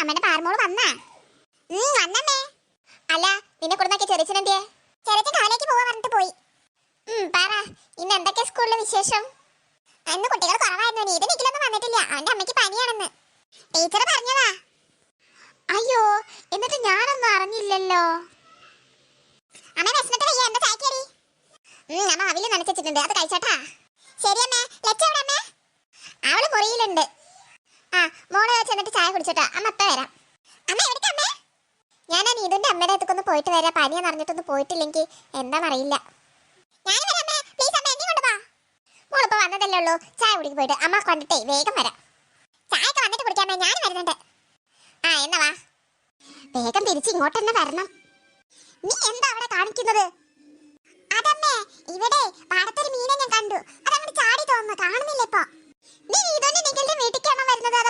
അമ്മയുടെ പാർമോള് വന്നാ? വന്നമ്മേ. അല്ല, നിന്നെ കൊടുന്നാക്കിയ ചെറിച്ചനെന്തിയെ? ചെറിച്ചൻ കാലേക്ക് പോവാ പറഞ്ഞിട്ട് പോയി. പറ, ഇന്ന് എന്തൊക്കെ സ്കൂളിലെ വിശേഷം? അന്ന് കുട്ടികൾ കുറവായിരുന്നു. നീതി നിക്കിലൊന്നും വന്നിട്ടില്ല. അവന്റെ അമ്മയ്ക്ക് പനിയാണെന്ന് ടീച്ചർ പറഞ്ഞതാ. അയ്യോ, എന്നിട്ട് ഞാനൊന്നും അറിഞ്ഞില്ലല്ലോ. അമ്മ വിശന്നിട്ട് വയ്യ, എന്താ ചായക്കറി? അമ്മ അവില് നനച്ചിട്ടുണ്ട്, അത് കഴിച്ചോട്ടാ. ശരി അമ്മേ. ലച്ച എവിടെ അമ്മേ? അവള് മുറിയിലുണ്ട്. മോള് ചെന്നിട്ട് ചായ കുടിച്ചോട്ടാ. അമ്മ അപ്പ വരാം. അമ്മ എവിടേക്ക് അമ്മേ? ഞാൻ നീതുന്റെ അമ്മയുടെ അടുത്തൊന്ന് പോയിട്ട് വരാം. പനിയെന്ന് അറിഞ്ഞിട്ടൊന്നും പോയിട്ടില്ലെങ്കിൽ എന്താണെന്നറിയില്ല. മോളിപ്പോ വന്നതല്ലേ ഉള്ളൂ. ചായ കുടിക്ക് പോയിട്ട് അമ്മ കണ്ടിട്ടേ വേഗം വരാം. ചായ ഒക്കെ വന്നിട്ട് കുടിക്കാമേ, ഞാൻ വരുന്നുണ്ട്. എന്നാ വാ. വേഗം തിരിച്ച് ഇങ്ങോട്ട് തന്നെ വരണം. നീ എന്താ അവിടെ കാണിക്കുന്നത്? അതമ്മേ, ഇവിടെ പാടത്തൊരു മീനെ ഞാൻ കണ്ടു. അതങ്ങനെ ചാടി തോന്നുന്നു, കാണുന്നില്ല ഇപ്പൊ. നീ ഇതൊന്നും നിങ്ങളുടെ വീട്ടിലേക്കാണോ വരുന്നത്?